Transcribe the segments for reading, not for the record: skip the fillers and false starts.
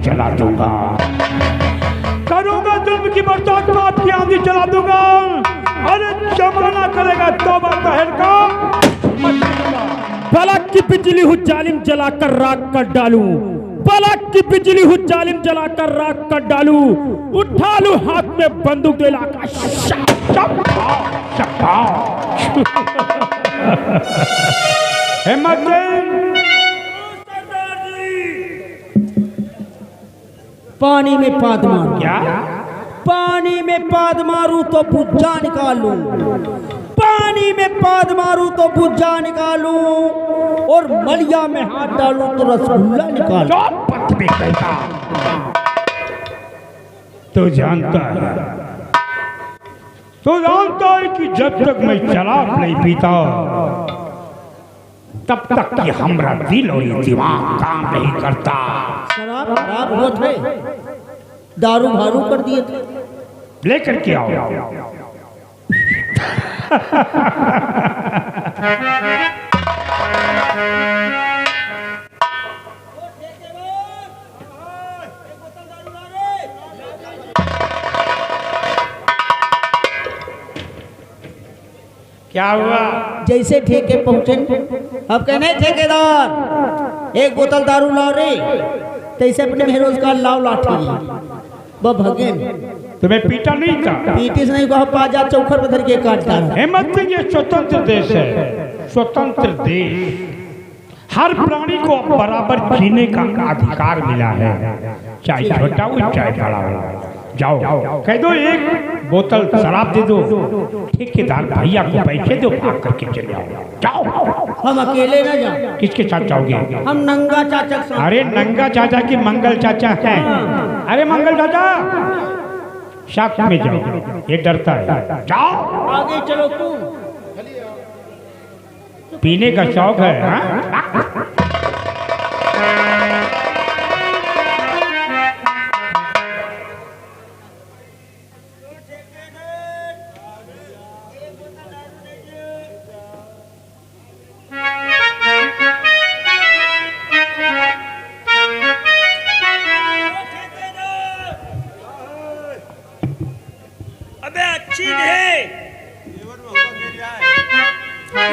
जला दूंगा, करूंगा जुल्म की बरसात, पाप की आंधी चला दूंगा। अरे जमाना करेगा तौबा तहर का, फलक की बिजली हूँ जालिम जलाकर राख कर डालूं, फलक की बिजली हूँ जालिम जलाकर राख कर डालूं, उठा लूं हाथ में बंदूक दे लाकर। हिम्मत पानी में पाद मारूं, क्या? पानी में पाद मारूं तो भुज्जा निकालूं, पानी में पाद मारूं तो भुज्जा निकालूं, और मलिया में हाथ डालूं तो रसगुल्ला निकालूं। तो जानता है, तो जानता है कि जब तक मैं शराब नहीं पीता तब तक कि हमारा दिल और दिमाग काम नहीं करता। शराब खराब बहुत है, दारू भारू कर दिए थे। लेकर के आओ। क्या हुआ? जैसे ठेके पहुंचे, अब कहने ठेकेदार एक बोतल दारू लाओ रे, तैसे अपने में रोजगार लाओ लाठी वो भगे। तुम्हें पीटा नहीं था? पीटी से नहीं कहा, पाजा चौखर पर धर के काट डाला। हिम्मत सिंह ये स्वतंत्र देश है, स्वतंत्र देश, हर प्राणी को बराबर जीने का अधिकार मिला है, चाहे छोटा हो चाहे बड़ा हो। जाओ कह दो एक बोतल शराब दे दो, ठेकेदार भैया को पैसे दो, भाग करके चले आओ। जाओ। हम अकेले न जाओ। किसके साथ जाओगे? हम नंगा चाचा के साथ। अरे नंगा चाचा की मंगल चाचा है। अरे मंगल चाचा साथ में जाओ, ये डरता है। जाओ आगे चलो तू। पीने का शौक है हाँ?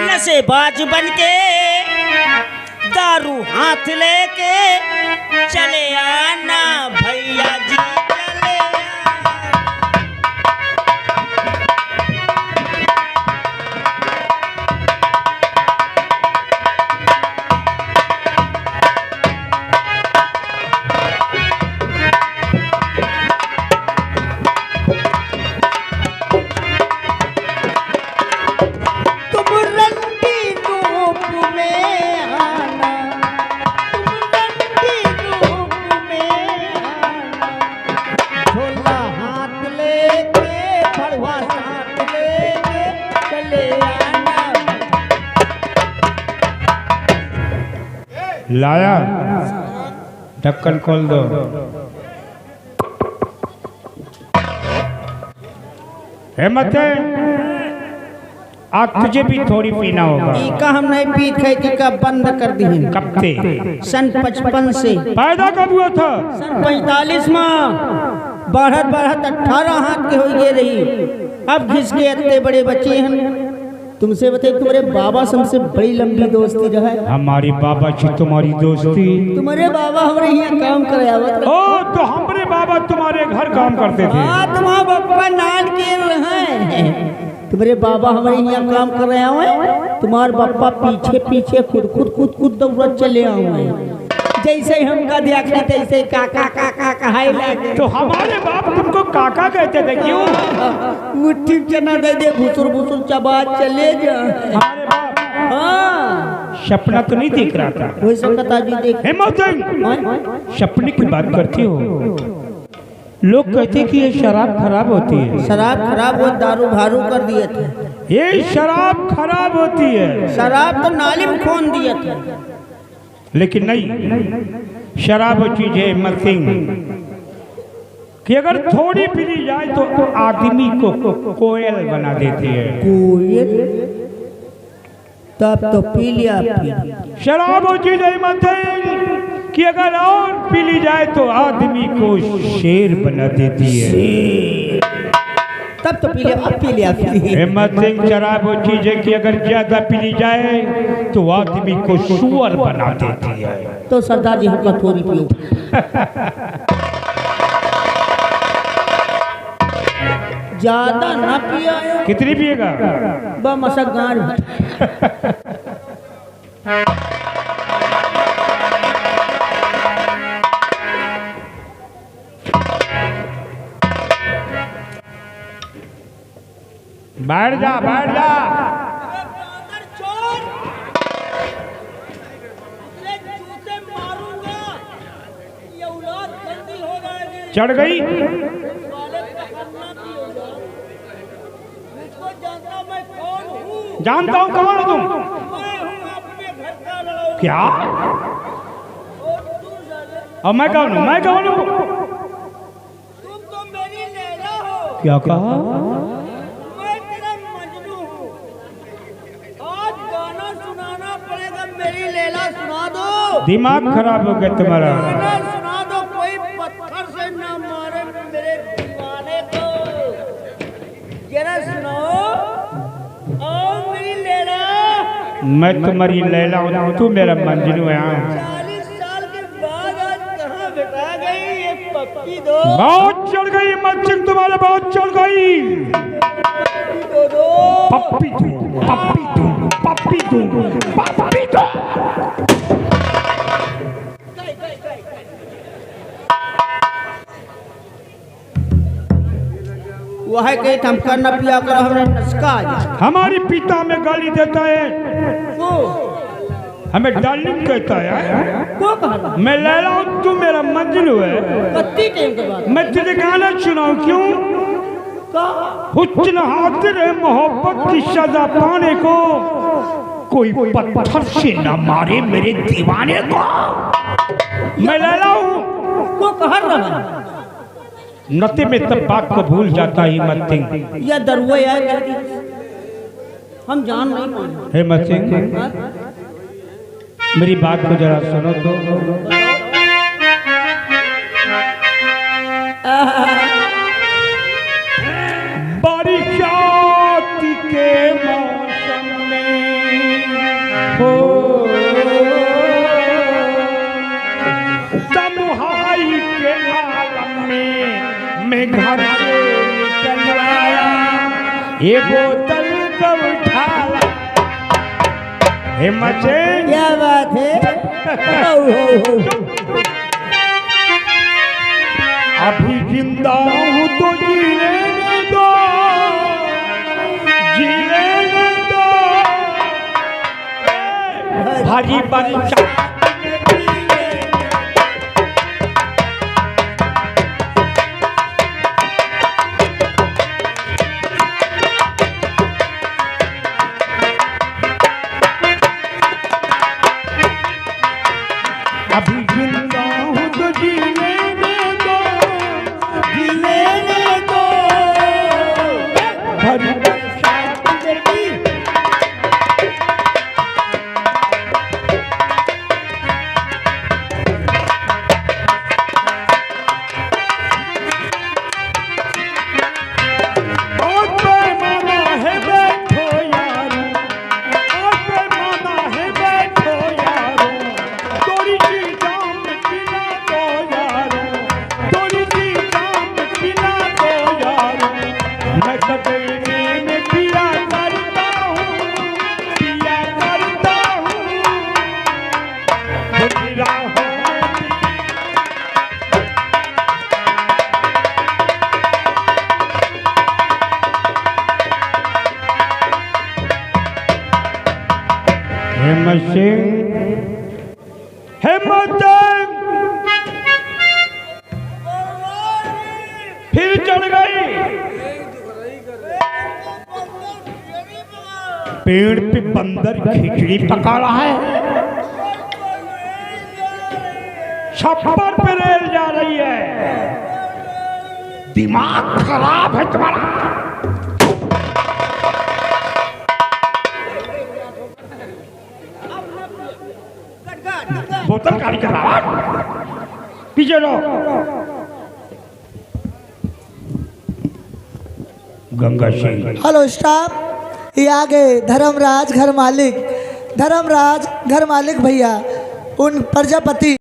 नशेबाज बन के दारू हाथ लेके चले आना भैया जी, चले लाया, ढक्कन खोल दो। हिम्मत है, आज तुझे भी थोड़ी पीना होगा। टीका हम नहीं पी थे का बंद कर दी। कब से? सन 55 से। पैदा कब हुआ था? सन 45 में। बढ़त बढ़त 18 हाथ के हो गए रही, अब घिस के इतने बड़े बच्चे हैं। तुमसे बताइए, तुम्हारे बाबा से हमसे बड़ी लंबी दोस्ती जो है। हमारी बाबा से तुम्हारी दोस्ती? तुम्हारे बाबा हमारे यहाँ काम करावत। ओ तो हमारे बाबा तुम्हारे घर काम करते थे? हाँ, तुम्हारा बाबा नान के रहे। तुम्हारे बाबा हमारे यहाँ काम कर रहे हैं, तुम्हारे बापा पीछे पीछे खुद दौड़ चले आए। जैसे हमका देखा तैसे काका काका कहाई लगे। तो हमारे बाप तुमको काका कहते थे क्यों? मुट्ठी चना दे दे, भुसुर भुसुर चबा चले जा। हमारे बाप? हाँ, सपना तो नहीं देख रहा था? वही सकता जी देख। हिम्मत सपने की बात करती हो? लोग कहते कि ये शराब खराब होती है। शराब खराब हो, दारू भारू कर दिए थे। ये शराब खराब होती है। शराब तो नाली में खोन दिए थे। लेकिन नहीं, शराब वो चीज है हिम्मत सिंह कि अगर थोड़ी पी ली जाए तो आदमी को कोयल बना देती है। कोयल? तब तो पी लिया। शराब वो चीज है हिम्मत सिंह कि अगर और पी ली जाए तो आदमी को शेर बना देती है। तब तो पी लिया, अब पी लिया। हिम्मत सिंह, शराब वो चीज है कि अगर ज्यादा पी ली जाए तो आदमी को सुअर बना देती है। तो सरदार जी हमको थोड़ी पियो। ज्यादा ना पिया। कितनी पिएगा? मसक गांड। बैठ जा, बैठ जा। चढ़ गई। जानता हूँ कौन हो तुम? क्या? और मैं कौन हूँ? मैं कौन हूँ? तुम तो मेरी लैला हो। क्या कहा? मैं तेरा मजनू हूँ। आज गाना सुनाना पड़ेगा, मेरी लैला सुना दो। दिमाग खराब हो गया तुम्हारा। गाना सुना दो, कोई पत्थर से ना मारे मेरे दीवाने को। जरा सुनाओ। ओ मेरी लैला। मैं तुम्हारी लैला हूँ, तू मेरा मंजनू है। 40 साल के बाद आज कहाँ बिता गई ये पप्पी दो। बहुत चढ़ गई हिम्मत सिंह, तुम्हारे बहुत चढ़ गई। पप्पी दो, पप्पी दो, पप्पी दो, पप्पी दो। वह कहे थमका न पिया कर हमने नस्का। हमारी पिता में गाली देता है, हमें डार्लिंग कहता है। वो कहा मैं लैला हूँ, तू मेरा मंजनू है। कत्ती टाइम के बाद मैं तुझे गाना सुनाऊं क्यों? हुस्न हाजिर है मोहब्बत की सजा पाने को, कोई पत्थर से न मारे मेरे दीवाने को। मैं लैला हूँ। वो कहा रहा नते में तब बात को भूल जाता हिम्मत सिंह। या दरुआ यार जल्दी हम जान नहीं पाए। हिम्मत सिंह, मेरी बात को जरा सुनो तो। बारिशात के मौसम में हो तन्हाई के आलम में मैं घर से निकल आया, ये बोतल को उठा ला। हिम्मत सिंह, क्या बात है? अभी जिंदा हूँ तो जीने दो, जीने दो। भारी बारिश अभी जिंदा हूँ तो जीने दो, जीने दो। भारी बरसात गिरी। बहुत पैमाना है बैठो यारो, बहुत पैमाना है बैठो यारो। थोड़ी सी जाम पिला दो यारो, थोड़ी सी जाम पिला दो यारो। मैं सवेरे में पिया करता हूँ, पिया करता हूँ। गुजरा हो हिम्मत सिंह, हिम्मत सिंह फिर चढ़ गई। पेड़ पे बंदर खिचड़ी पका रहा है, छप्पर पे रेल जा रही है। दिमाग खराब है तुम्हारा। बोतल खाली कर रहा पीछे रहो। गंगा सिंह हेलो स्टाफ, ये आ गए धर्मराज घर मालिक भैया, उन प्रजापति